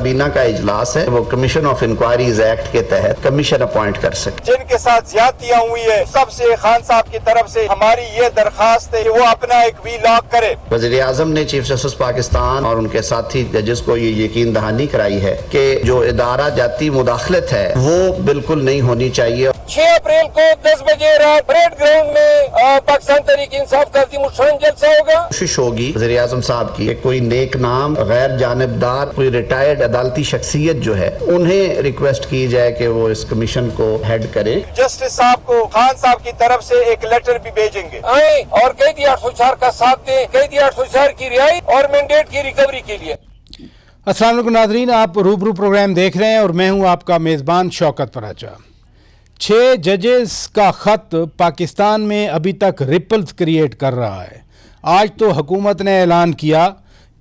काबीना का इजलास है, वो कमीशन ऑफ इंक्वायरीज एक्ट के तहत कमीशन अपॉइंट कर सके। जिनके साथ ज्यादतियां हुई है, सबसे खान साहब की तरफ से हमारी ये दरखास्त है कि वो अपना एक वीलॉग करे। वज़ीर आज़म ने चीफ जस्टिस पाकिस्तान और उनके साथी जजेस को ये यकीन दहानी कराई है कि जो इदारा जाती मुदाखलत है वो बिल्कुल नहीं होनी चाहिए। 6 अप्रैल को 10 बजे रात परेड ग्राउंड में पाकिस्तान तहरीक इंसाफ का मुश्तरक जलसा होगा। कोशिश होगी वज़ीर आज़म साहब की कोई नेक नाम गैर जानिबदार कोई रिटायर्ड अदालती शख्सियत जो है उन्हें रिक्वेस्ट की जाए कि वो इस कमीशन को हेड करे। जस्टिस साहब को खान साहब की तरफ से एक लेटर भी भेजेंगे आए और कैदी 804 का साथ दें, कैदी 804 की रिहाई और मैंडेट की रिकवरी के लिए। अस्सलाम वालेकुम नाज़रीन, आप रूबरू प्रोग्राम देख रहे हैं और मैं हूं आपका मेज़बान शौकत फराचा। 6 जजेस का ख़त पाकिस्तान में अभी तक रिपल्स क्रिएट कर रहा है। आज तो हुकूमत ने ऐलान किया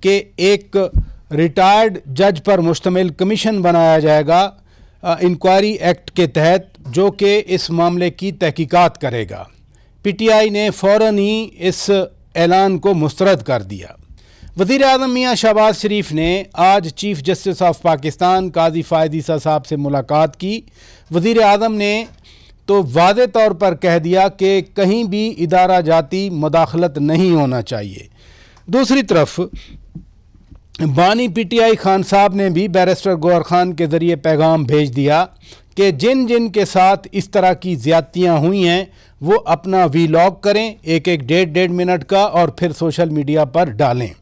कि एक रिटायर्ड जज पर मुश्तमिल कमीशन बनाया जाएगा इंक्वायरी एक्ट के तहत, जो कि इस मामले की तहकीकात करेगा। पीटीआई ने फ़ौरन ही इस ऐलान को मुस्तरद कर दिया। वज़ीर आज़म मियाँ शहबाज शरीफ ने आज चीफ जस्टिस ऑफ पाकिस्तान काजी फ़ायद ईसा साहब से मुलाकात की। वज़ीर आज़म ने तो वाज़े तौर पर कह दिया कि कहीं भी इदारा जाती मुदाखलत नहीं होना चाहिए। दूसरी तरफ बानी पीटीआई खान साहब ने भी बैरिस्टर गौहर खान के ज़रिए पैगाम भेज दिया कि जिन जिन के साथ इस तरह की ज़्यादतियाँ हुई हैं वो अपना वीलॉग करें, एक 1.5 मिनट का, और फिर सोशल मीडिया पर डालें।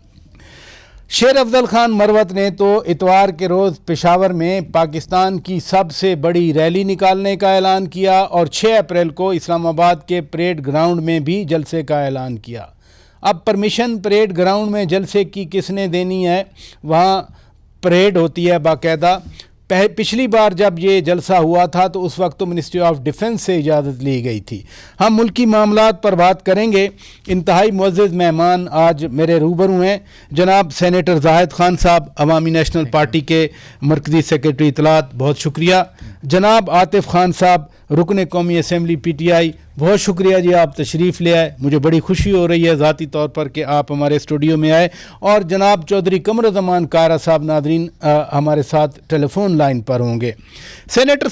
शेर अफजल खान मरवत ने तो इतवार के रोज़ पेशावर में पाकिस्तान की सबसे बड़ी रैली निकालने का ऐलान किया और 6 अप्रैल को इस्लामाबाद के परेड ग्राउंड में भी जलसे का ऐलान किया। अब परमिशन परेड ग्राउंड में जलसे की किसने देनी है? वहाँ परेड होती है बाकायदा। पिछली बार जब ये जलसा हुआ था तो उस वक्त तो मिनिस्ट्री ऑफ डिफेंस से इजाज़त ली गई थी। हम मुल्की मामलात पर बात करेंगे। इंतहाई मुअज़्ज़ज़ मेहमान आज मेरे रूबरू हैं। जनाब सेनेटर जाहिद खान साहब, अवामी नेशनल पार्टी के मरकज़ी सेक्रेटरी इत्तलात, बहुत शुक्रिया। जनाब आतिफ खान साहब, रुकन कौमी असम्बली पीटीआई, बहुत शुक्रिया जी, आप तशरीफ़ ले आए। मुझे बड़ी खुशी हो रही है ज़ाती तौर पर कि आप हमारे स्टूडियो में आए। और जनाब चौधरी कमरुज़्ज़मान कारा साहब, नाज़रीन हमारे साथ टेलीफोन लाइन पर होंगे। सेनेटर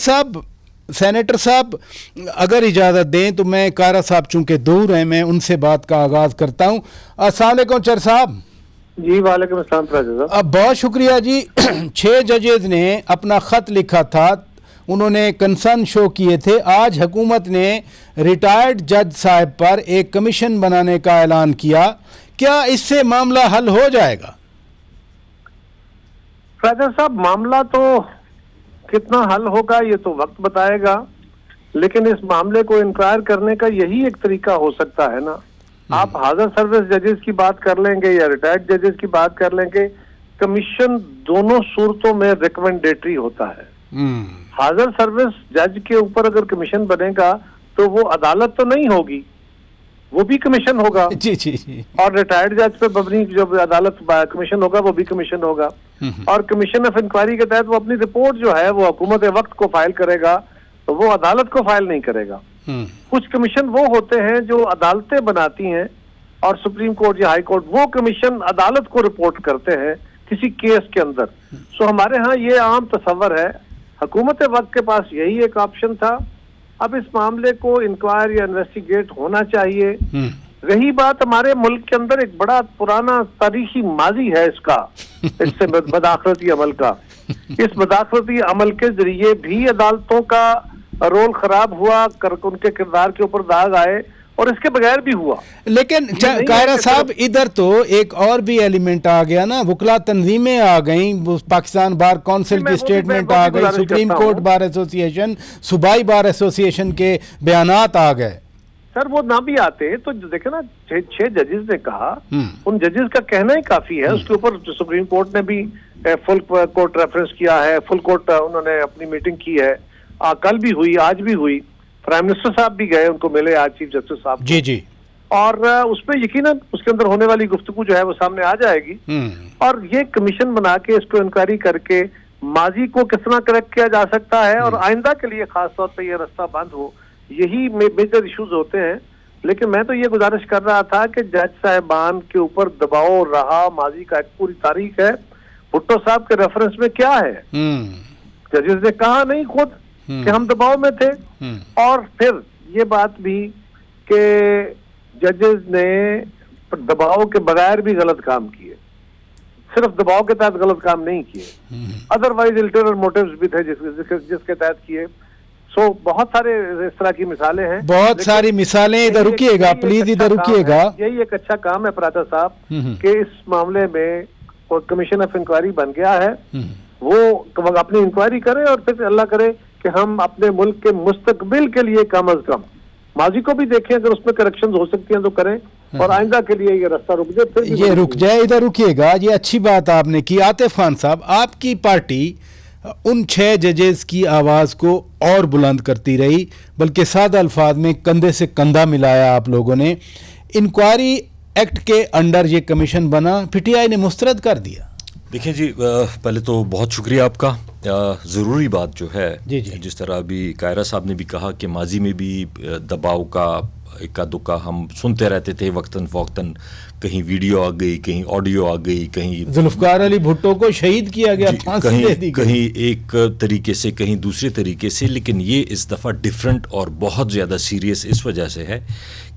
साहब अगर इजाज़त दें तो मैं कारा साहब चूँकि दूर हैं, मैं उनसे बात का आगाज़ करता हूँ। अस्सलाम वालेकुम चर साहब। जी वालेकुम अस्सलाम। अब बहुत शुक्रिया जी। 6 जजेज़ ने अपना ख़त लिखा था, उन्होंने कंसर्न शो किए थे। आज हुकूमत ने रिटायर्ड जज साहब पर एक कमीशन बनाने का ऐलान किया। क्या इससे मामला हल हो जाएगा? फैजल साहब, मामला तो कितना हल होगा ये तो वक्त बताएगा, लेकिन इस मामले को इंक्वायर करने का यही एक तरीका हो सकता है ना। आप हाजिर सर्विस जजेस की बात कर लेंगे या रिटायर्ड जजेस की बात कर लेंगे, कमीशन दोनों सूरतों में रिकमेंडेटरी होता है। हाजिर सर्विस जज के ऊपर अगर कमीशन बनेगा तो वो अदालत तो नहीं होगी, वो भी कमीशन होगा। जी जी जी। और रिटायर्ड जज पे बनी जो अदालत कमीशन होगा वो भी कमीशन होगा। और कमीशन ऑफ इंक्वायरी के तहत वो अपनी रिपोर्ट जो है वो हुकूमत वक्त को फाइल करेगा, तो वो अदालत को फाइल नहीं करेगा। कुछ कमीशन वो होते हैं जो अदालतें बनाती हैं और सुप्रीम कोर्ट या हाई कोर्ट वो कमीशन अदालत को रिपोर्ट करते हैं किसी केस के अंदर। सो हमारे यहाँ ये आम तस्वर है, हुकूमत वक्त के पास यही एक ऑप्शन था। अब इस मामले को इंक्वायर या इन्वेस्टिगेट होना चाहिए। रही बात हमारे मुल्क के अंदर एक बड़ा पुराना तारीखी माजी है इससे मदाखलती अमल का। इस मदाखलती अमल के जरिए भी अदालतों का रोल खराब हुआ, उनके किरदार के ऊपर दाग आए, और इसके बगैर भी हुआ। लेकिन कायरा साहब, इधर तो एक और भी एलिमेंट आ गया ना, वकला तंजीमें आ गई, पाकिस्तान बार काउंसिल की स्टेटमेंट आ गई, सुप्रीम कोर्ट बार एसोसिएशन, सूबाई बार एसोसिएशन के बयानात आ गए। सर वो ना भी आते तो देखे ना, 6 जजेस ने कहा, उन जजेस का कहना ही काफी है। उसके ऊपर सुप्रीम कोर्ट ने भी फुल कोर्ट रेफरेंस किया है, फुल कोर्ट उन्होंने अपनी मीटिंग की है, कल भी हुई, आज भी हुई। प्राइम मिनिस्टर साहब भी गए, उनको मिले आज चीफ जस्टिस साहब जी जी। और उसमें यकीनन उसके अंदर होने वाली गुफ्तगू जो है वो सामने आ जाएगी। और ये कमीशन बना के इसको इंक्वायरी करके माजी को किस तरह करेक्ट किया जा सकता है और आइंदा के लिए खास तौर पे ये रास्ता बंद हो, यही मेजर इश्यूज होते हैं। लेकिन मैं तो ये गुजारिश कर रहा था कि जज साहिबान के ऊपर दबाव रहा, माजी का एक पूरी तारीख है, भुट्टो साहब के रेफरेंस में क्या है? जजेस ने कहा नहीं खुद कि हम दबाव में थे। और फिर ये बात भी कि जजेस ने दबाव के बगैर भी गलत काम किए, सिर्फ दबाव के तहत गलत काम नहीं किए, अदरवाइज अल्टरनेट मोटिव्स भी थे जिसके तहत किए। सो बहुत सारे इस तरह की मिसालें हैं, बहुत सारी मिसालें। इधर रुकिएगा प्लीज, इधर रुकिएगा। यही एक अच्छा काम है पराठा साहब कि इस मामले में कोई कमीशन ऑफ इंक्वायरी बन गया है, वो अपनी इंक्वायरी करे और फिर अल्लाह करे कि हम अपने मुल्क के मुस्तकबिल के लिए कम अज कम माजी को भी देखें, अगर उसमें करेक्शंस हो सकती हैं तो करें, और आइंदा के लिए ये रास्ता रुक जाए, फिर ये रुक जाए। इधर रुकिएगा, ये अच्छी बात आपने की। आतिफ खान साहब, आपकी पार्टी उन 6 जजेस की आवाज़ को और बुलंद करती रही, बल्कि सादा अल्फाज में कंधे से कंधा मिलाया आप लोगों ने। इंक्वायरी एक्ट के अंडर ये कमीशन बना, पीटीआई ने मुस्तरद कर दिया। देखिए जी, पहले तो बहुत शुक्रिया आपका। ज़रूरी बात जो है, जिस तरह अभी कायरा साहब ने भी कहा कि माजी में भी दबाव का इक्का दुक्का हम सुनते रहते थे, वक्तन फ़ौक्तन कहीं वीडियो आ गई, कहीं ऑडियो आ गई, कहीं जुल्फ़िकार अली भुट्टो को शहीद किया गया, फांसी दे दी गई, कहीं एक तरीके से कहीं दूसरे तरीके से। लेकिन ये इस दफ़ा डिफरेंट और बहुत ज़्यादा सीरियस इस वजह से है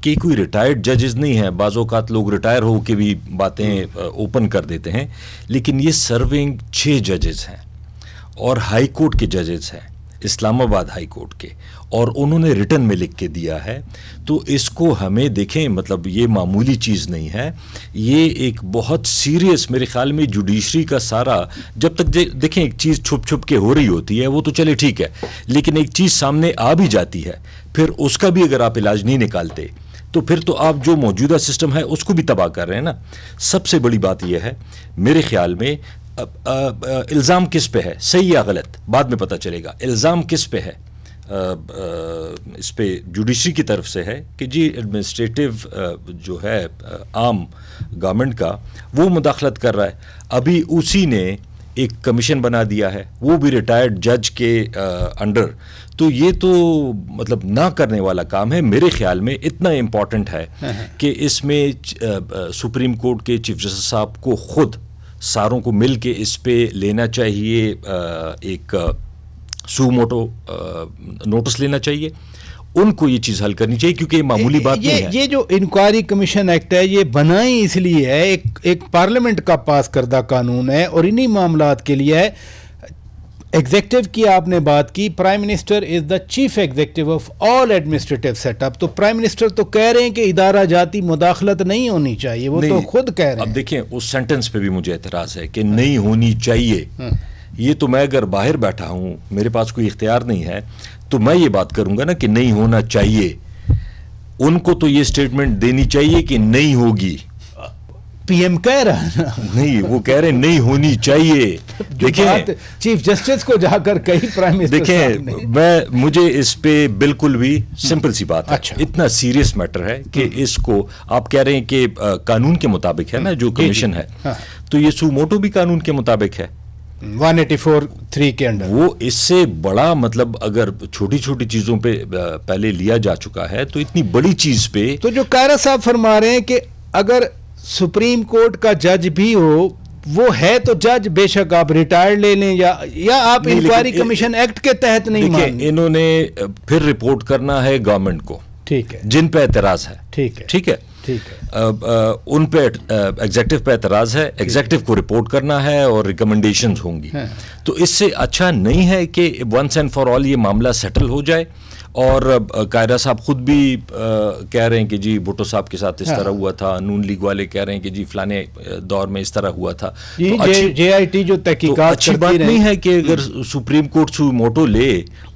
कि कोई रिटायर्ड जजेस नहीं है। बाज़ औक़ात लोग रिटायर हो के भी बातें ओपन कर देते हैं, लेकिन ये सर्विंग 6 जजेस हैं और हाई कोर्ट के जजेस हैं, इस्लामाबाद हाई कोर्ट के, और उन्होंने रिटर्न में लिख के दिया है। तो इसको हमें देखें, मतलब ये मामूली चीज़ नहीं है, ये एक बहुत सीरियस, मेरे ख्याल में जुडिशरी का सारा, जब तक देखें एक चीज़ छुप छुप के हो रही होती है वो तो चले ठीक है, लेकिन एक चीज़ सामने आ भी जाती है, फिर उसका भी अगर आप इलाज नहीं निकालते तो फिर तो आप जो मौजूदा सिस्टम है उसको भी तबाह कर रहे हैं ना। सबसे बड़ी बात यह है मेरे ख्याल में, इल्ज़ाम किस पे है, सही या गलत बाद में पता चलेगा। इल्ज़ाम किस पे है? इस पे जुडिशरी की तरफ से है कि जी एडमिनिस्ट्रेटिव जो है आम गवर्नमेंट का वो मुदाखलत कर रहा है। अभी उसी ने एक कमीशन बना दिया है, वो भी रिटायर्ड जज के अंडर। तो ये तो मतलब ना करने वाला काम है। मेरे ख्याल में इतना इम्पॉर्टेंट है कि इसमें सुप्रीम कोर्ट के चीफ जस्टिस साहब को खुद सारों को मिल के इस पे लेना चाहिए, एक सुमोटो नोटिस लेना चाहिए, उनको ये चीज़ हल करनी चाहिए, क्योंकि ये मामूली बात नहीं है। ये जो इंक्वायरी कमीशन एक्ट है ये बना ही इसलिए है, एक पार्लियामेंट का पास करदा कानून है और इन्हीं मामलात के लिए है। एग्जेक्टिव की आपने बात की, prime minister is the chief executive of all administrative setup. तो प्राइम मिनिस्टर तो कह रहे हैं कि इदारा जाती मुदाखलत नहीं होनी चाहिए, वो तो खुद कह रहे हैं। अब देखें उस सेंटेंस पे भी मुझे एतराज़ है कि नहीं होनी चाहिए। ये तो मैं अगर बाहर बैठा हूँ, मेरे पास कोई इख्तियार नहीं है, तो मैं ये बात करूंगा ना कि नहीं होना चाहिए। उनको तो ये स्टेटमेंट देनी चाहिए कि नहीं होगी। पीएम कह रहा है ना, नहीं, वो कह रहे नहीं होनी चाहिए। देखिए चीफ जस्टिस को जाकर कहीं प्राइम मिनिस्टर देखें, मुझे इस पे बिल्कुल भी सिंपल सी बात है। अच्छा। इतना सीरियस मैटर है कि इसको आप कह रहे हैं कि कानून के मुताबिक है ना जो कमीशन है, तो ये सुमोटो भी कानून के मुताबिक है 184(3) के अंडर। वो इससे बड़ा, मतलब अगर छोटी छोटी चीजों पे पहले लिया जा चुका है तो इतनी बड़ी चीज पे तो जो कायरा साहब फरमा रहे हैं कि अगर सुप्रीम कोर्ट का जज भी हो, वो है तो जज, बेशक आप रिटायर्ड ले लें या आप इंक्वायरी कमीशन एक्ट के तहत नहीं मानेंगे। इन्होंने फिर रिपोर्ट करना है गवर्नमेंट को, ठीक है, जिन पे एतराज है, ठीक है, ठीक है, ठीक है, उन पे एग्जेक्टिव पे एतराज है, एग्जेक्टिव को रिपोर्ट करना है और रिकमेंडेशंस होंगी। तो इससे अच्छा नहीं है कि वंस एंड फॉर ऑल ये मामला सेटल हो जाए। और कायरा साहब खुद भी कह रहे हैं कि जी भुट्टो साहब के साथ इस तरह हुआ था, नून लीग वाले कह रहे हैं कि जी फलाने दौर में इस तरह हुआ था। तो JIT जो तहकीकात अच्छी बात नहीं है कि अगर सुप्रीम कोर्ट सुमोटो ले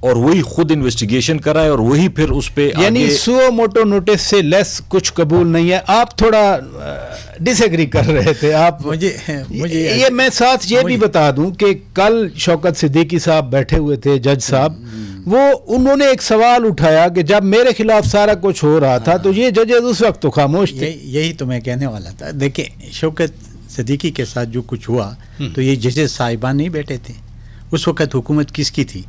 और वही खुद इन्वेस्टिगेशन कराए और वही फिर उस पे, यानी सुमोटो नोटिस से लेस कुछ कबूल नहीं है। आप थोड़ा डिसएग्री कर रहे थे आप। मुझे ये मैं साथ ये भी बता दूं कि कल शौकत सिद्दीकी साहब बैठे हुए थे, जज साहब, वो उन्होंने एक सवाल उठाया कि जब मेरे खिलाफ सारा कुछ हो रहा था तो ये जजेस उस वक्त तो खामोश थे। यही तो मैं कहने वाला था। देखिए शौकत सिद्दीकी के साथ जो कुछ हुआ तो ये जजेस साहिबान नहीं बैठे थे, उस वक्त हुकूमत किसकी थी?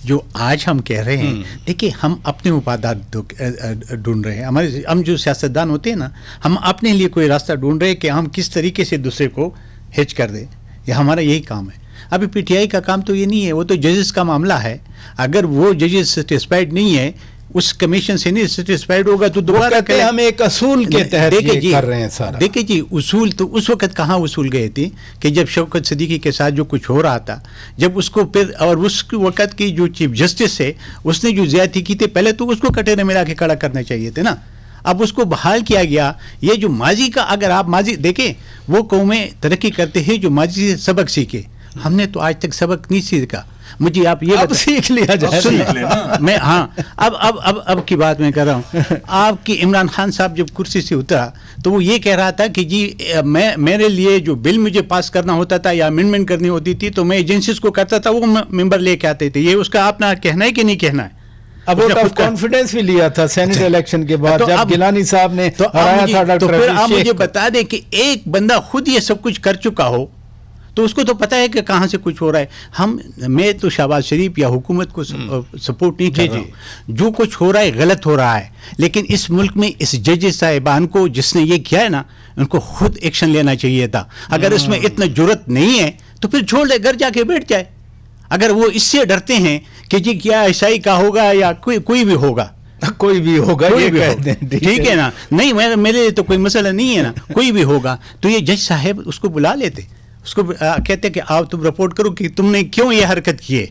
जो आज हम कह रहे हैं, देखिए हम अपने उपादान ढूंढ रहे हैं। हम जो सियासतदान होते हैं ना, हम अपने लिए कोई रास्ता ढूंढ रहे हैं कि हम किस तरीके से दूसरे को हिच कर दें ये हमारा यही काम है। अभी पीटीआई का काम तो ये नहीं है, वो तो जजेस का मामला है। अगर वो जजेस सेटिस्फाइड नहीं है, उस कमीशन से नहीं सेटिस्फाइड होगा तो दोबारा करें। हम एक असूल के तहत ये कर रहे हैं सारा। देखिए जी, उसूल तो उस वक्त कहाँ उसूल गए थे कि जब शौकत सिद्दीकी के साथ जो कुछ हो रहा था, जब उसको फिर और उस वक्त की जो चीफ जस्टिस है उसने जो ज्यादती की थी, पहले तो उसको कटोरे में लाके खड़ा करना चाहिए थे ना। अब उसको बहाल किया गया। ये जो माजी का, अगर आप माजी देखें, वो कौमें तरक्की करते हैं जो माजी से सबक सीखे। हमने तो आज तक सबक नहीं सीखा। मुझे आप ये अब सीख लिया जाए। मैं हाँ, अब की बात मैं कर रहा हूँ। आपकी इमरान खान साहब जब कुर्सी से उतरा तो वो ये कह रहा था कि जी मेरे लिए जो बिल मुझे पास करना होता था या अमेंडमेंट करनी होती थी तो मैं एजेंसीज को करता था, वो मेंबर लेके आते थे। ये उसका अपना कहना है कि नहीं कहना है? अब वो कॉन्फिडेंस भी लिया था सेनेट इलेक्शन के बाद, जब गिलानी साहब ने हराया था डॉक्टर। तो फिर आप मुझे बता दें कि एक बंदा खुद ये सब कुछ कर चुका हो तो उसको तो पता है कि कहाँ से कुछ हो रहा है। मैं तो शहबाज शरीफ या हुकूमत को सपोर्ट नहीं कर रहा हूँ। जो कुछ हो रहा है गलत हो रहा है, लेकिन इस मुल्क में इस जज साहिबान को जिसने ये किया है ना, उनको खुद एक्शन लेना चाहिए था। अगर इसमें इतना जुर्रत नहीं है तो फिर छोड़ दे, घर जाके बैठ जाए। अगर वो इससे डरते हैं कि जी क्या ऐसाई का होगा या कोई भी होगा, कोई भी होगा, कोई भी होगा, ठीक है ना। नहीं, मेरे लिए तो कोई मसला नहीं है ना, कोई भी होगा तो ये जज साहब उसको बुला लेते, उसको कहते कि आओ तुम रिपोर्ट करो कि तुमने क्यों ये हरकत की है।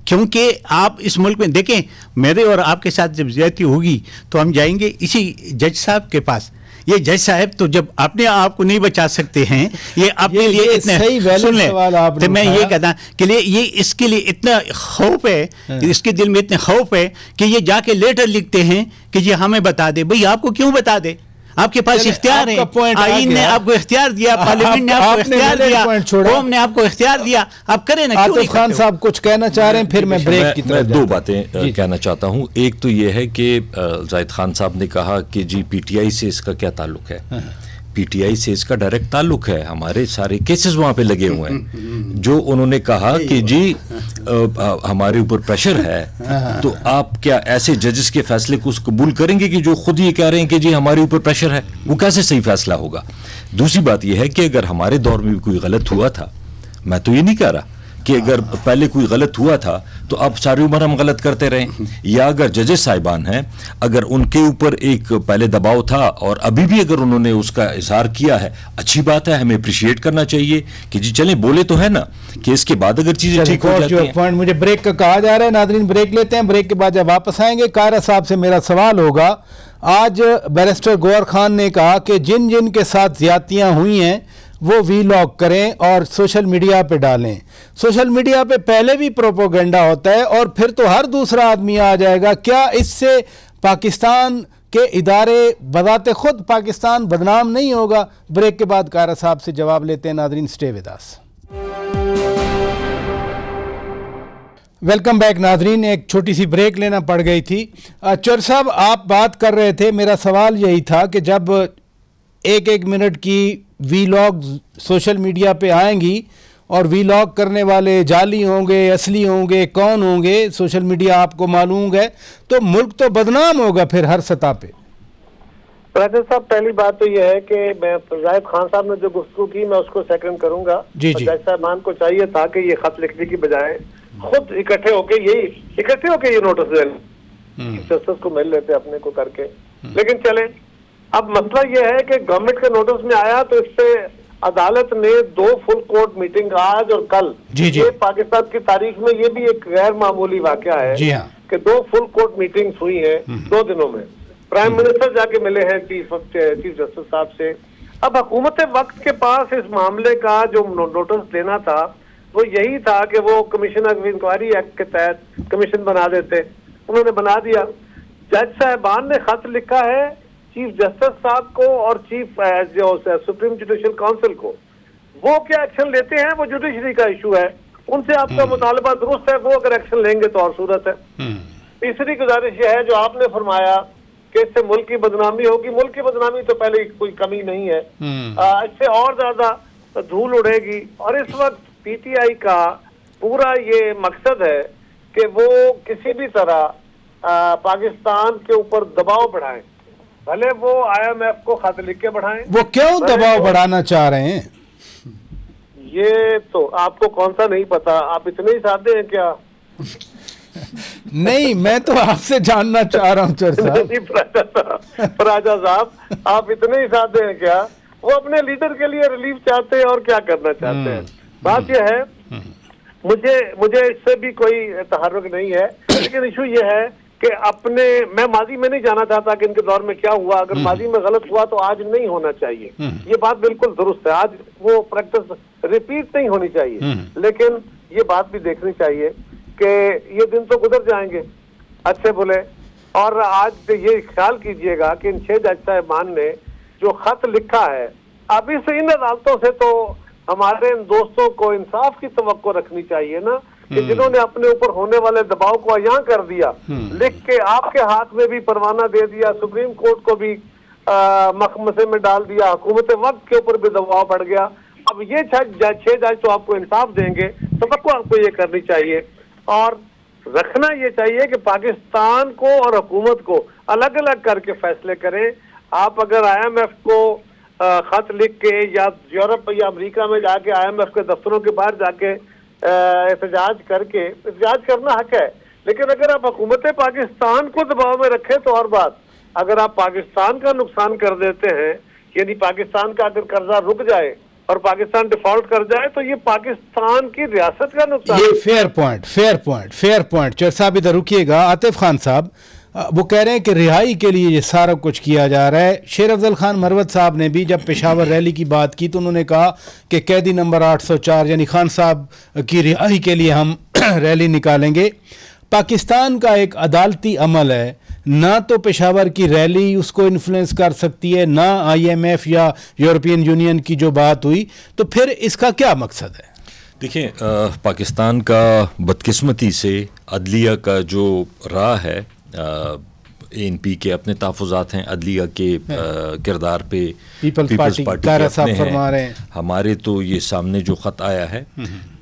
क्योंकि आप इस मुल्क में देखें, मेरे और आपके साथ जब ज्यादती होगी तो हम जाएंगे इसी जज साहब के पास। ये जज साहब तो जब अपने आप को नहीं बचा सकते हैं, ये अपने लिए इतने सुन लें, तो मैं ये कहता कि ये इसके लिए इतना खौफ है, इसके दिल में इतने खौफ है कि ये जाके लेटर लिखते हैं कि ये हमें बता दे। भाई आपको क्यों बता दे? आपके पास इख्तियार है, आईन ने आपको इख्तियार दिया, पार्लियामेंट ने आपको इख्तियार दिया, कौम ने आपको इख्तियार दिया, आप करें ना। आतिफ खान साहब कुछ कहना चाह रहे हैं, फिर मैं ब्रेक की तरफ दो बातें कहना चाहता हूं। एक तो यह है कि जाहिद खान साहब ने कहा कि जी पीटीआई से इसका क्या ताल्लुक है। पीटीआई से इसका डायरेक्ट ताल्लुक है, हमारे सारे केसेस वहां पे लगे हुए हैं। जो उन्होंने कहा कि जी हमारे ऊपर प्रेशर है, तो आप क्या ऐसे जजेस के फैसले को कबूल करेंगे कि जो खुद ये कह रहे हैं कि जी हमारे ऊपर प्रेशर है? वो कैसे सही फैसला होगा? दूसरी बात यह है कि अगर हमारे दौर में भी कोई गलत हुआ था, मैं तो ये नहीं कह रहा कि अगर पहले कोई गलत हुआ था तो अब सारी उम्र हम गलत करते रहें, या अगर जजेस साहिबान हैं, अगर उनके ऊपर एक पहले दबाव था और अभी भी अगर उन्होंने उसका इजहार किया है, अच्छी बात है, हमें अप्रिशिएट करना चाहिए कि जी चलें, बोले तो है ना कि इसके बाद अगर चीजें ठीक हो जाती हैं। पॉइंट मुझे ब्रेक का कहा जा रहा है, नाज़रीन ब्रेक लेते हैं। ब्रेक के बाद जब वापस आएंगे, कारा साहब से मेरा सवाल होगा। आज बैरिस्टर गौहर खान ने कहा कि जिन जिन के साथ ज्यादतियां हुई हैं वो वीलॉग करें और सोशल मीडिया पे डालें। सोशल मीडिया पे पहले भी प्रोपोगेंडा होता है और फिर तो हर दूसरा आदमी आ जाएगा। क्या इससे पाकिस्तान के इदारे बजाते खुद पाकिस्तान बदनाम नहीं होगा? ब्रेक के बाद कारा साहब से जवाब लेते हैं। नाज़रीन stay with us. Welcome back नाज़रीन। एक छोटी सी ब्रेक लेना पड़ गई थी। चौर साहब, आप बात कर रहे थे, मेरा सवाल यही था कि जब एक एक मिनट की वीलॉग सोशल मीडिया पे आएंगी और वीलॉग करने वाले जाली होंगे, असली होंगे, कौन होंगे, सोशल मीडिया आपको मालूम है, तो मुल्क तो बदनाम होगा फिर हर सतह पे। राजेश साहब, पहली बात तो यह है कि मैं जाहिद खान साहब ने जो गुफ्तगू की मैं उसको सेकंड करूंगा। जी जी। जज साहबान को चाहिए था कि ये खत लिखने की बजाय खुद इकट्ठे होके ये नोटिस दें, जस्टिस को मिल लेते अपने को करके। लेकिन चले, अब मसला यह है कि गवर्नमेंट के नोटिस में आया तो इससे अदालत ने 2 फुल कोर्ट मीटिंग आज और कल, ये पाकिस्तान की तारीख में ये भी एक गैर मामूली वाकया है कि 2 फुल कोर्ट मीटिंग्स हुई हैं 2 दिनों में। प्राइम मिनिस्टर जाके मिले हैं चीफ जस्टिस साहब से। अब हुकूमत वक्त के पास इस मामले का जो नोटिस देना था वो यही था कि वो कमीशन ऑफ इंक्वायरी एक्ट के तहत कमीशन बना देते, उन्होंने बना दिया। जज साहबान ने खत लिखा है चीफ जस्टिस साहब को और चीफ जो सुप्रीम जुडिशियल काउंसिल को, वो क्या एक्शन लेते हैं वो जुडिशरी का इशू है, उनसे आपका मुतालबा दुरुस्त है, वो अगर एक्शन लेंगे तो और सूरत है। तीसरी गुजारिश यह है जो आपने फरमाया कि इससे मुल्क की बदनामी होगी। मुल्क की बदनामी तो पहले कोई कमी नहीं है, इससे और ज्यादा धूल उड़ेगी। और इस वक्त पीटीआई का पूरा ये मकसद है कि वो किसी भी तरह पाकिस्तान के ऊपर दबाव बढ़ाएं, भले वो IMF को खत लिख के बढ़ाएं। वो क्यों दबाव बढ़ाना चाह रहे हैं? ये तो आपको कौन सा नहीं पता, आप इतने ही सादे हैं क्या? नहीं, मैं तो आपसे जानना चाह रहा हूँ फराजा साहब, आप इतने ही सादे हैं क्या? वो अपने लीडर के लिए रिलीफ चाहते हैं और क्या करना चाहते हैं। बात यह है, मुझे इससे भी कोई तहर्रुक नहीं है, लेकिन इशू ये है कि मैं माजी में नहीं जाना चाहता कि इनके दौर में क्या हुआ। अगर माजी में गलत हुआ तो आज नहीं होना चाहिए, ये बात बिल्कुल दुरुस्त है। आज वो प्रैक्टिस रिपीट नहीं होनी चाहिए, लेकिन ये बात भी देखनी चाहिए कि ये दिन तो गुजर जाएंगे अच्छे बुरे। और आज ये ख्याल कीजिएगा कि इन 6 जज साहिबान ने जो खत लिखा है, अभी से इन अदालतों से तो हमारे इन दोस्तों को इंसाफ की तवक्को रखनी चाहिए ना, कि जिन्होंने अपने ऊपर होने वाले दबाव को अयां कर दिया, लिख के आपके हाथ में भी परवाना दे दिया, सुप्रीम कोर्ट को भी मखमसे में डाल दिया, हुकूमत वक्त के ऊपर भी दबाव बढ़ गया। अब ये 6 जज तो आपको इंसाफ देंगे, तवक्को आपको ये करनी चाहिए और रखना ये चाहिए कि पाकिस्तान को और हुकूमत को अलग अलग करके फैसले करें। आप अगर IMF को खत लिख के या यूरोप या अमेरिका में जाके IMF के दफ्तरों के बाहर जाके एहतजाज करना हक है, लेकिन अगर आप हुकूमत पाकिस्तान को दबाव में रखें तो और बात। अगर आप पाकिस्तान का नुकसान कर देते हैं, यानी पाकिस्तान का अगर कर्जा रुक जाए और पाकिस्तान डिफॉल्ट कर जाए, तो ये पाकिस्तान की रियासत का नुकसान। ये फेयर पॉइंट चर साहब, इधर रुकिएगा। आतिफ खान साहब वो कह रहे हैं कि रिहाई के लिए ये सारा कुछ किया जा रहा है। शेर अफजल खान मरवत साहब ने भी जब पेशावर रैली की बात की तो उन्होंने कहा कि कैदी नंबर 804 यानी खान साहब की रिहाई के लिए हम रैली निकालेंगे। पाकिस्तान का एक अदालती अमल है, ना तो पेशावर की रैली उसको इन्फ्लुएंस कर सकती है, ना IMF या यूरोपियन यूनियन की जो बात हुई, तो फिर इसका क्या मकसद है? देखिए, पाकिस्तान का बदकिस्मती से अदलिया का जो राह है, ANP के अपने तहफ़्फ़ुज़ात हैं अदलिया के किरदार पे, पीपल्स पार्टी फरमा रहे हैं। हमारे तो ये सामने जो ख़त आया है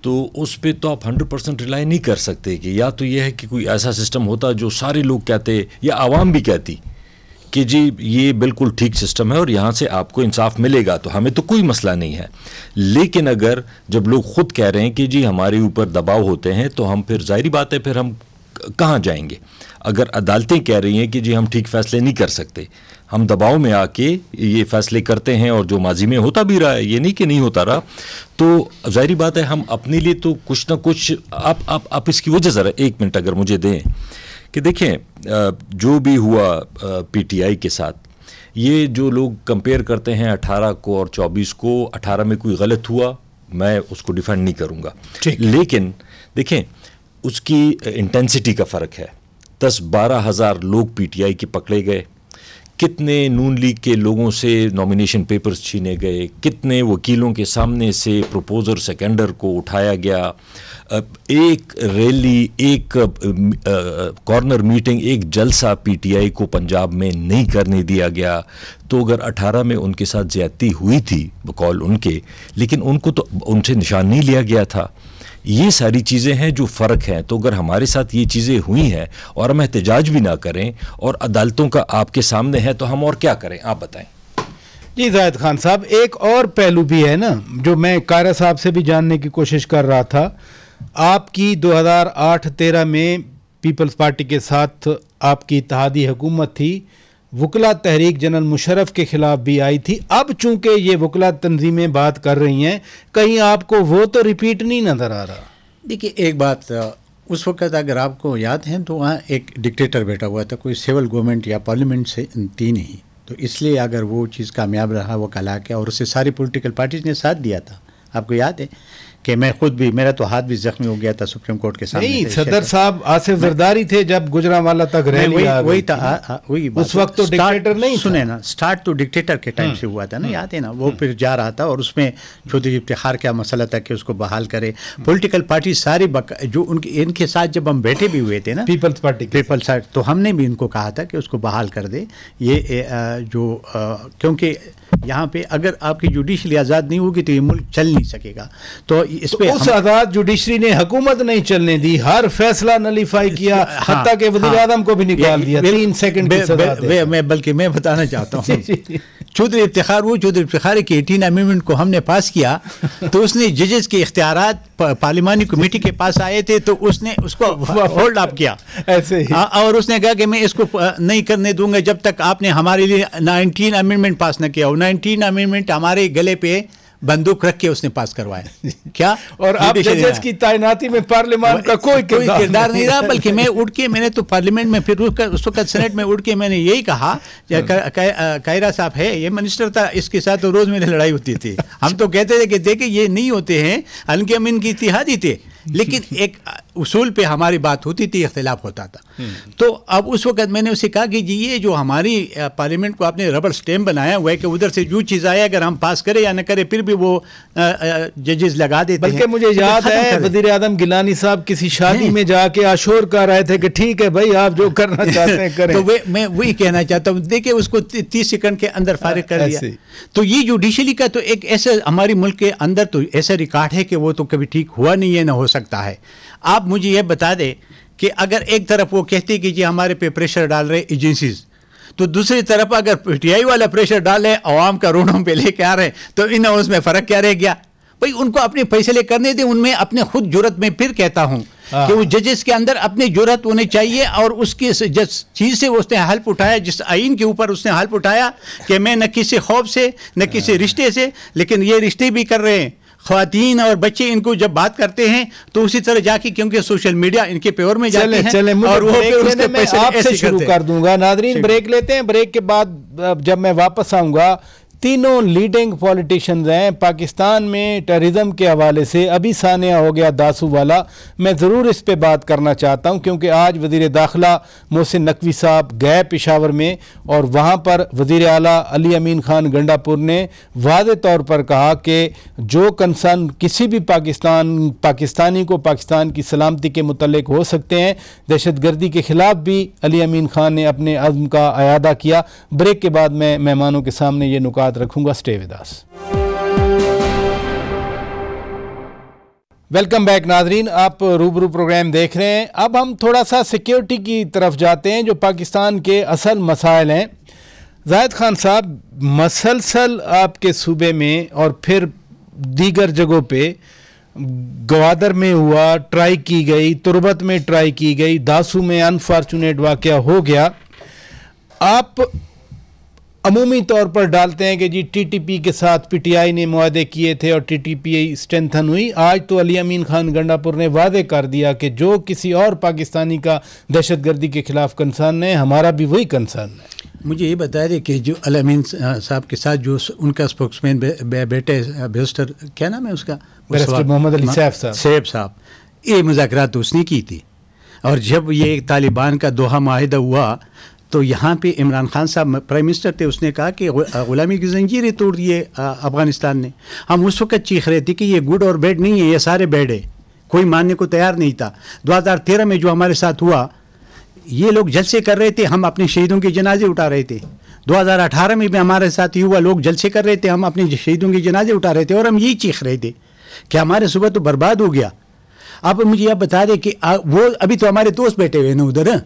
तो उस पे तो आप 100% रिलाई नहीं कर सकते कि या तो ये है कि कोई ऐसा सिस्टम होता जो सारे लोग कहते या आवाम भी कहती कि जी ये बिल्कुल ठीक सिस्टम है और यहाँ से आपको इंसाफ मिलेगा, तो हमें तो कोई मसला नहीं है। लेकिन अगर जब लोग ख़ुद कह रहे हैं कि जी हमारे ऊपर दबाव होते हैं, तो हम फिर ज़ाहिरी बात है फिर हम कहाँ जाएंगे। अगर अदालतें कह रही हैं कि जी हम ठीक फैसले नहीं कर सकते, हम दबाव में आके ये फैसले करते हैं और जो माजी में होता भी रहा है, ये नहीं कि नहीं होता रहा, तो ज़ाहिरी बात है हम अपने लिए तो कुछ ना कुछ आप इसकी वजह ज़रा 1 मिनट अगर मुझे दें कि देखें जो भी हुआ PTI के साथ, ये जो लोग कंपेयर करते हैं 18 को और 24 को, 18 में कोई गलत हुआ मैं उसको डिफेंड नहीं करूँगा, लेकिन देखें उसकी इंटेंसिटी का फ़र्क है। 10-12 हज़ार लोग PTI के पकड़े गए, कितने नून लीग के लोगों से नॉमिनेशन पेपर्स छीने गए, कितने वकीलों के सामने से प्रोपोजर सेकेंडर को उठाया गया, एक रैली, एक कॉर्नर मीटिंग, एक जलसा PTI को पंजाब में नहीं करने दिया गया। तो अगर 18 में उनके साथ ज़्यादती हुई थी बकौल उनके, लेकिन उनको तो उनसे निशान नहीं लिया गया था। ये सारी चीज़ें हैं जो फ़र्क हैं। तो अगर हमारे साथ ये चीज़ें हुई हैं और हम एहतजाज भी ना करें और अदालतों का आपके सामने है, तो हम और क्या करें, आप बताएं। जी जाहिद खान साहब, एक और पहलू भी है ना जो मैं कायरा साहब से भी जानने की कोशिश कर रहा था। आपकी 2008-13 में पीपल्स पार्टी के साथ आपकी इत्तेहादी हुकूमत थी, वकला तहरीक जनरल मुशर्रफ के खिलाफ भी आई थी। अब चूंकि ये वकला तंजीमें बात कर रही हैं, कहीं आपको वो तो रिपीट नहीं नज़र आ रहा? देखिए एक बात, उस वक्त अगर आपको याद है तो वहाँ एक डिक्टेटर बैठा हुआ था, कोई सिविल गवर्नमेंट या पार्लियामेंट से थी नहीं, तो इसलिए अगर वो चीज़ कामयाब रहा वो कला के, और उससे सारी पॉलिटिकल पार्टीज ने साथ दिया था। आपको याद है कि मैं खुद भी, मेरा तो हाथ भी जख्मी हो गया था सुप्रीम कोर्ट के सामने। नहीं, सदर साहब आसिफ जरदारी थे जब गुजरांवाला तक रैली आ गई थी। वही उस वक्त तो डिक्टेटर नहीं, सुने ना, स्टार्ट तो डिक्टेटर के टाइम से हुआ था ना, याद है ना। वो फिर जा रहा था और उसमें चौधरी इफ्तिखार का मसला था कि उसको बहाल करे। पॉलिटिकल पार्टी सारी जो उनके इनके साथ जब हम बैठे भी हुए थे ना, पीपल्स पार्टी तो हमने भी इनको कहा था कि उसको बहाल कर दे। ये क्योंकि यहाँ पे अगर आपकी जुडिशली आज़ाद नहीं होगी तो ये मुल्क चल नहीं सकेगा। तो इस पे उस आज़ाद जुडिशरी ने हुकूमत नहीं चलने दी, हर फैसला नलीफाई किया, हत्ता के वज़ीर आज़म को भी निकाल दिया 3 सेकंड की सज़ा। मैं बताना चाहता हूँ चौधरी इफ्तिखार की 18 अमेंडमेंट को हमने पास किया तो उसने जजेस के इख्तियारात पार्लिमानी कमेटी के पास आए थे, तो उसने उसको होल्ड अप किया ऐसे ही, और उसने कहा कि मैं इसको नहीं करने दूंगा जब तक आपने हमारे लिए 19 अमेंडमेंट पास न किया हो। 19 अमेंडमेंट हमारे गले पे बंदूक रख के उसने पास करवाया क्या, और आप जजेस की तैनाती में पार्लियामेंट का कोई किरदार नहीं रहा, बल्कि मैंने तो पार्लियामेंट में फिर उस वक्त सेनेट में उठ के मैंने यही कहा, कायरा साहब है ये मिनिस्टर था, इसके साथ तो रोज मेरी लड़ाई होती थी। हम तो कहते थे कि देखे ये नहीं होते हैं, हल्के अमीन की इत्तेहादी थे, लेकिन एक उसूल पे हमारी बात होती थी, इख्तिलाफ होता था। तो अब उस वक्त मैंने उसे कहा कि जी ये जो हमारी पार्लियामेंट को आपने रबर स्टैम्प बनाया हुआ है कि उधर से जो चीज़ आए अगर हम पास करें या न करें फिर भी वो जजेस लगा देते हैं। बल्कि मुझे याद है वज़ीर आज़म गिलानी साहब किसी शादी में जाके आशोर कर रहे थे कि ठीक है भाई आप जो करना चाहते हैं करें। तो मैं वही कहना चाहता हूँ, देखिए उसको 30 सेकंड के अंदर फारिग कर दिया। तो ये जुडिशली का तो एक ऐसा हमारे मुल्क के अंदर तो ऐसा रिकॉर्ड है कि वो तो कभी ठीक हुआ नहीं है, ना हो सकता है। आप मुझे ये बता दें कि अगर एक तरफ वो कहते कि जी हमारे पे प्रेशर डाल रहे एजेंसीज, तो दूसरी तरफ अगर पीटीआई वाला प्रेशर डाले अवाम का रोडों पे लेके आ रहे हैं, तो इन उसमें फ़र्क क्या रह गया भाई? उनको अपने फैसले करने दें, उनमें अपने खुद जुर्रत में फिर कहता हूँ कि उस जजेस के अंदर अपनी जुर्रत होनी चाहिए, और उसकी जिस चीज़ से उसने हल्फ उठाया, जिस आइन के ऊपर उसने हल्फ उठाया कि मैं न किसी खौफ से न किसी रिश्ते से, लेकिन ये रिश्ते भी कर रहे हैं ख्वातीन और बच्चे, इनको जब बात करते हैं तो उसी तरह जाके, क्योंकि सोशल मीडिया इनके पेवर में जाते हैं और वो फिर मैं आपसे शुरू कर दूंगा। नादरीन ब्रेक लेते हैं, ब्रेक के बाद जब मैं वापस आऊंगा, तीनों लीडिंग पॉलिटिशियंस हैं पाकिस्तान में टेररिज्म के हवाले से। अभी सानिया हो गया दासू वाला, मैं ज़रूर इस पे बात करना चाहता हूं क्योंकि आज वज़ीर दाखिला मोहसिन नकवी साहब गए पेशावर में, और वहां पर वज़ीर आला अली अमीन खान गंडापुर ने वाज़े तौर पर कहा कि जो कंसर्न किसी भी पाकिस्तानी को पाकिस्तान की सलामती के मुतल्लिक हो सकते हैं, दहशत गर्दी के ख़िलाफ़ भी अली अमीन खान ने अपने अज़्म का अयादा किया। ब्रेक के बाद मैं मेहमानों के सामने ये नुकात रखूंगा। Stay with us. Welcome back नाजरीन, आप रूबरू प्रोग्राम देख रहे हैं। अब हम थोड़ा सा सिक्योरिटी की तरफ जाते हैं, जो पाकिस्तान के असल मसाइल हैं। जाहिद खान साहब, मसलसल आपके सूबे में और फिर दीगर जगहों पे, गवादर में हुआ, ट्राई की गई, तुरबत में ट्राई की गई, दासू में अनफॉर्चुनेट वाक़या हो गया। आप अमूमी तौर पर डालते हैं कि जी टीटीपी के साथ पीटीआई ने मुआहदे किए थे और टीटीपी स्ट्रेंथन हुई। आज तो अली अमीन खान गंडापुर ने वादे कर दिया कि जो किसी और पाकिस्तानी का दहशतगर्दी के खिलाफ कंसर्न है, हमारा भी वही कंसर्न है। मुझे ये बता दें कि जो अली अमीन साहब के साथ जो उनका स्पोक्समैन बेटे बैरिस्टर, क्या नाम है उसका, मोहम्मद अली सैफ साहब, ये मुज़ाकरात उसने की थी। और जब ये तालिबान का दोहा माहिदा हुआ तो यहाँ पे इमरान खान साहब प्राइम मिनिस्टर थे, उसने कहा कि गुलामी की जंजीरें तोड़ दिए अफ़गानिस्तान ने। हम उस वक्त चीख रहे थे कि ये गुड और बैड नहीं है, ये सारे बैड है, कोई मानने को तैयार नहीं था। 2013 में जो हमारे साथ हुआ, ये लोग जलसे कर रहे थे, हम अपने शहीदों के जनाजे उठा रहे थे। 2018 में भी हमारे साथ ये हुआ, लोग जलसे कर रहे थे, हम अपने शहीदों के जनाजे उठा रहे थे, और हम यही चीख रहे थे कि हमारे सुबह तो बर्बाद हो गया। अब मुझे यह बता दें कि वो अभी तो हमारे दोस्त बैठे हुए ना उधर,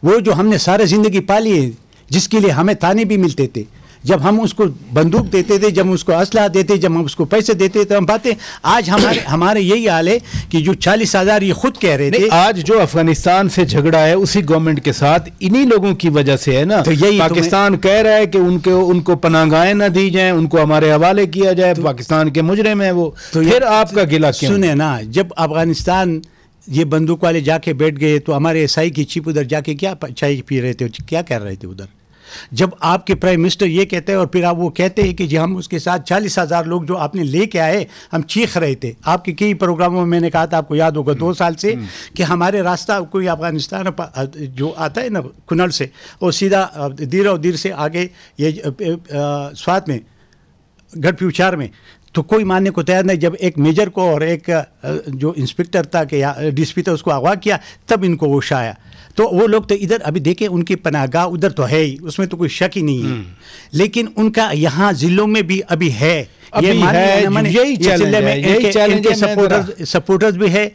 वो जो हमने सारे ज़िंदगी पाली है, जिसके लिए हमें ताने भी मिलते थे, जब हम उसको बंदूक देते थे, जब हम उसको असला देते, जब हम उसको पैसे देते थे, हम बातें आज हमारे यही हाल है कि जो 40,000 ये खुद कह रहे थे। आज जो अफगानिस्तान से झगड़ा है उसी गवर्नमेंट के साथ इन्हीं लोगों की वजह से है ना। तो यही पाकिस्तान कह रहा है कि उनको पनाहगाहें न दी जाएं, उनको हमारे हवाले किया जाए, पाकिस्तान के मुजरिम है वो। तो फिर आपका गिला क्यों? सुने ना, जब अफगानिस्तान ये बंदूक वाले जाके बैठ गए तो हमारे एसआई की चीफ उधर जाके क्या चाय पी रहे थे, क्या कर रहे थे उधर? जब आपके प्राइम मिनिस्टर ये कहते हैं और फिर आप वो कहते हैं कि जी हम उसके साथ 40,000 लोग जो आपने लेके आए, हम चीख रहे थे। आपके कई प्रोग्रामों में मैंने कहा था, आपको याद होगा 2 साल से, कि हमारे रास्ता कोई अफगानिस्तान जो आता है ना कुनल से, वो सीधा दीर से आगे ये स्वात में गढ़फ्यूचार में, तो कोई मानने को तैयार नहीं। जब एक मेजर को और एक जो इंस्पेक्टर था कि डीएसपी था, उसको अगवा किया, तब इनको होश आया। तो वो लोग तो इधर अभी देखें, उनकी पनाहगाह उधर तो है ही, उसमें तो कोई शक ही नहीं है, लेकिन उनका यहाँ ज़िलों में भी अभी है। ये यही चैलेंज है। सपोर्टर्स भी है,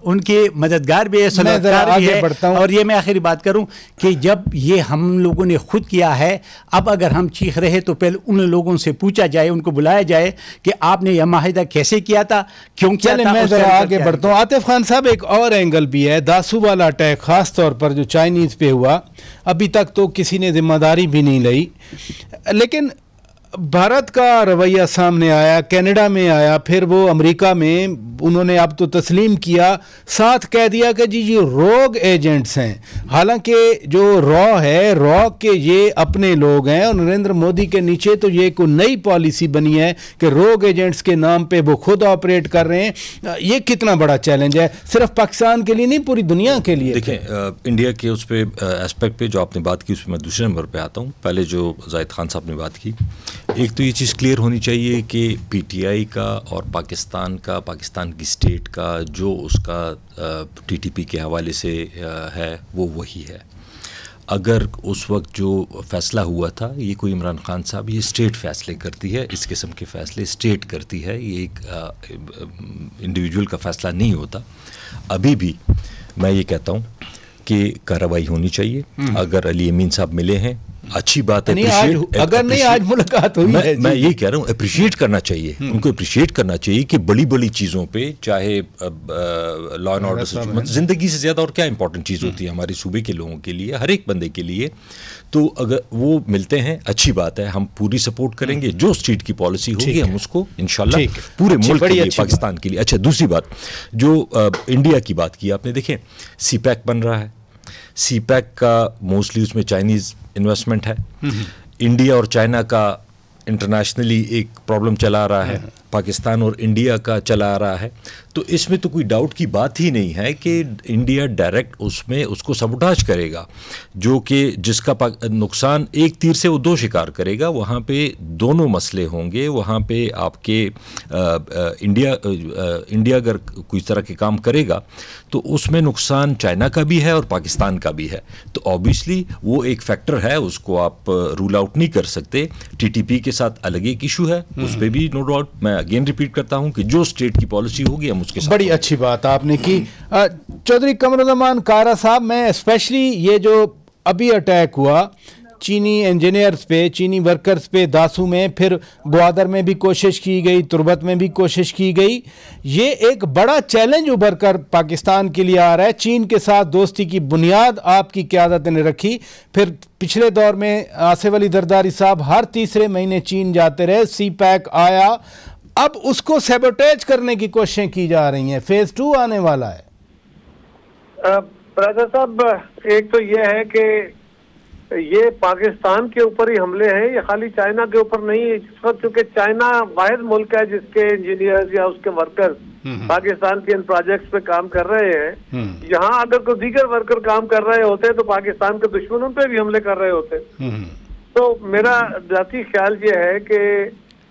उनके मददगार भी है, सलाहकार भी है। और ये मैं आखिरी बात करूं कि जब ये हम लोगों ने खुद किया है, अब अगर हम चीख रहे तो पहले उन लोगों से पूछा जाए, उनको बुलाया जाए कि आपने यह माहिदा कैसे किया था, क्यों किया था। मैं जरा आगे बढ़ता हूँ। आतिफ खान साहब, एक और एंगल भी है, दासू वाला अटैक खास तौर पर जो चाइनीज पे हुआ, अभी तक तो किसी ने जिम्मेदारी भी नहीं ली, लेकिन भारत का रवैया सामने आया, कनाडा में आया, फिर वो अमेरिका में उन्होंने अब तो तस्लीम किया, साथ कह दिया कि जी ये रोग एजेंट्स हैं। हालांकि जो रॉ है, रॉ के ये अपने लोग हैं, और नरेंद्र मोदी के नीचे तो ये कोई नई पॉलिसी बनी है कि रोग एजेंट्स के नाम पे वो खुद ऑपरेट कर रहे हैं। ये कितना बड़ा चैलेंज है, सिर्फ पाकिस्तान के लिए नहीं, पूरी दुनिया के लिए। देखें, इंडिया के उस पर एस्पेक्ट पे जो आपने बात की, उस पर मैं दूसरे नंबर पर आता हूँ। पहले जो जाहिद खान साहब ने बात की, एक तो ये चीज़ क्लियर होनी चाहिए कि पीटीआई का और पाकिस्तान की स्टेट का जो उसका टीटीपी के हवाले से है, वो वही है। अगर उस वक्त जो फैसला हुआ था, ये कोई इमरान खान साहब, ये स्टेट फैसले करती है, इस किस्म के फैसले स्टेट करती है, ये एक इंडिविजुअल का फैसला नहीं होता। अभी भी मैं ये कहता हूँ कि कार्रवाई होनी चाहिए। अगर अली अमीन साहब मिले हैं, अच्छी बात है, अगर नहीं आज मुलाकात हुई है, मैं यही कह रहा हूँ, अप्रिशिएट करना चाहिए, उनको अप्रिशिएट करना चाहिए कि बड़ी बड़ी चीज़ों पे, चाहे लॉ एंड ऑर्डर, ज़िंदगी से ज़्यादा और क्या इंपॉर्टेंट चीज़ होती है हमारे सूबे के लोगों के लिए, हर एक बंदे के लिए। तो अगर वो मिलते हैं, अच्छी बात है, हम पूरी सपोर्ट करेंगे। जो स्टेट की पॉलिसी होगी हम उसको इंशाल्लाह पूरे मुल्क के लिए, पाकिस्तान के लिए। अच्छा, दूसरी बात, जो इंडिया की बात की आपने, देखें सीपैक बन रहा है, सीपैक का मोस्टली उसमें चाइनीज़ इन्वेस्टमेंट है। इंडिया और चाइना का इंटरनेशनली एक प्रॉब्लम चला रहा है, पाकिस्तान और इंडिया का चला आ रहा है। तो इसमें तो कोई डाउट की बात ही नहीं है कि इंडिया डायरेक्ट उसमें उसको सबोटाज करेगा, जो कि जिसका नुकसान एक तीर से वो दो शिकार करेगा। वहाँ पे दोनों मसले होंगे। वहाँ पे आपके इंडिया अगर कोई तरह के काम करेगा तो उसमें नुकसान चाइना का भी है और पाकिस्तान का भी है। तो ऑब्वियसली वो एक फैक्टर है, उसको आप रूल आउट नहीं कर सकते। टीटीपी के साथ अलग एक इशू है, उस पर भी नो डाउट, मैं अगेन रिपीट करता हूं कि जो स्टेट की पॉलिसी होगी हम उसके साथ। बड़ी अच्छी बात आपने की। चौधरी कमरुज़्ज़मान कारा साहब, मैं स्पेशली ये जो अभी अटैक हुआ चीनी इंजीनियर्स पे, चीनी वर्कर्स पे दासू में, फिर ग्वादर में भी कोशिश की गई, तुर्बत में भी कोशिश की गई, ये एक बड़ा चैलेंज उभर कर पाकिस्तान के लिए आ रहा है। चीन के साथ दोस्ती की बुनियाद आपकी क़यादत ने रखी, फिर पिछले दौर में आसिफ अली जरदारी साहब हर तीसरे महीने चीन जाते रहे, सी पैक आया, अब उसको सैबोटेज करने की कोशिशें की जा रही हैं। फेज 2 आने वाला है। राजा साहब, एक तो ये है कि ये पाकिस्तान के ऊपर ही हमले हैं, ये खाली चाइना के ऊपर नहीं है। इस वक्त चूंकि चाइना वाहिद मुल्क है जिसके इंजीनियर्स या उसके वर्कर्स पाकिस्तान के इन प्रोजेक्ट्स पे काम कर रहे हैं। यहाँ अगर कोई दीगर वर्कर काम कर रहे होते तो पाकिस्तान के दुश्मन उन पे भी हमले कर रहे होते। तो मेरा जाती ख्याल ये है कि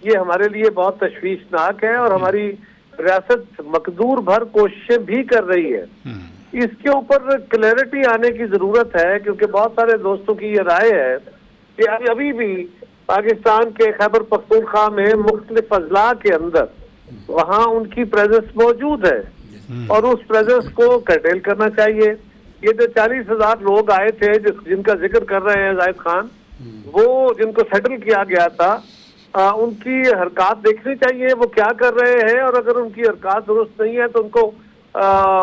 ये हमारे लिए बहुत तशवीशनाक है और हमारी रियासत मकदूर भर कोशिशें भी कर रही है। इसके ऊपर क्लैरिटी आने की जरूरत है, क्योंकि बहुत सारे दोस्तों की ये राय है कि अभी भी पाकिस्तान के खैबर पख्तूनख्वा में मुख्तलिफ अजला के अंदर वहाँ उनकी प्रेजेंस मौजूद है और उस प्रेजेंस को कर्टेल करना चाहिए। ये जो 40,000 लोग आए थे जिनका जिक्र कर रहे हैं जाहिद खान, वो जिनको सेटल किया गया था, उनकी हरकत देखनी चाहिए, वो क्या कर रहे हैं, और अगर उनकी हरकत दुरुस्त नहीं है तो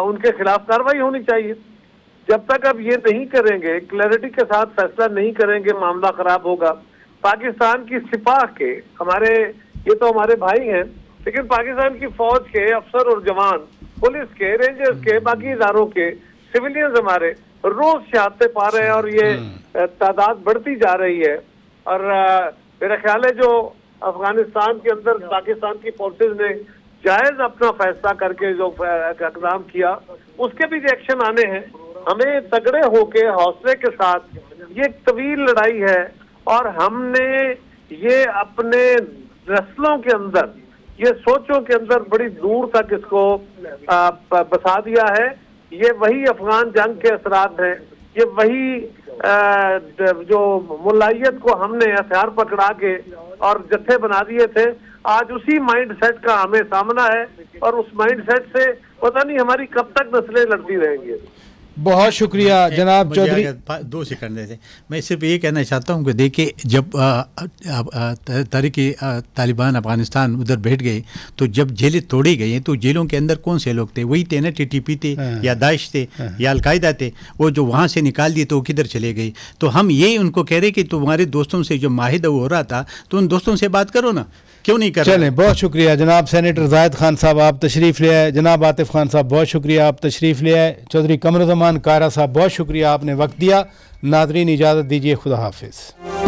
उनके खिलाफ कार्रवाई होनी चाहिए। जब तक अब ये नहीं करेंगे, क्लैरिटी के साथ फैसला नहीं करेंगे, मामला खराब होगा। पाकिस्तान की सिपाह के ये तो हमारे भाई हैं, लेकिन पाकिस्तान की फौज के अफसर और जवान, पुलिस के, रेंजर्स के, बाकी इदारों के सिविलियंस हमारे रोज शहादतें पा रहे हैं और ये तादाद बढ़ती जा रही है। और मेरा ख्याल है जो अफगानिस्तान के अंदर पाकिस्तान की फोर्सेज ने जायज अपना फैसला करके जो इकदाम किया, उसके भी रिएक्शन आने हैं। हमें तगड़े होके हौसले के साथ, ये तवील लड़ाई है और हमने ये अपने नस्लों के अंदर, ये सोचों के अंदर बड़ी दूर तक इसको बसा दिया है। ये वही अफगान जंग के असरात हैं, ये वही जो मुलायत को हमने हथियार पकड़ा के और जत्थे बना दिए थे, आज उसी माइंड सेट का हमें सामना है और उस माइंड सेट से पता नहीं हमारी कब तक नस्लें लड़ती रहेंगी। बहुत शुक्रिया जनाब चौधरी। 2 सेकंड दे दें, मैं सिर्फ ये कहना चाहता हूँ कि देखिए जब तहरीक तालिबान अफगानिस्तान उधर बैठ गए तो जब जेलें तोड़ी गई तो जेलों के अंदर कौन से लोग थे? वही थे ना, TTP थे या दाइश थे या अलकायदा थे। वो जो वहाँ से निकाल दिए तो वो किधर चले गए? तो हम ये उनको कह रहे कि तुम्हारे दोस्तों से जो माहिदा हो रहा था तो उन दोस्तों से बात करो ना, क्यों नहीं कर? चलें, बहुत शुक्रिया जनाब सेनेटर जाहिद खान साहब, आप तशरीफ़ ले आए। जनाब आतिफ खान साहब बहुत शुक्रिया, आप तशरीफ़ ले आए। चौधरी कमरुज़्ज़मान कारा साहब बहुत शुक्रिया, आपने वक्त दिया। नाज़रीन इजाज़त दीजिए, खुदा हाफिज़।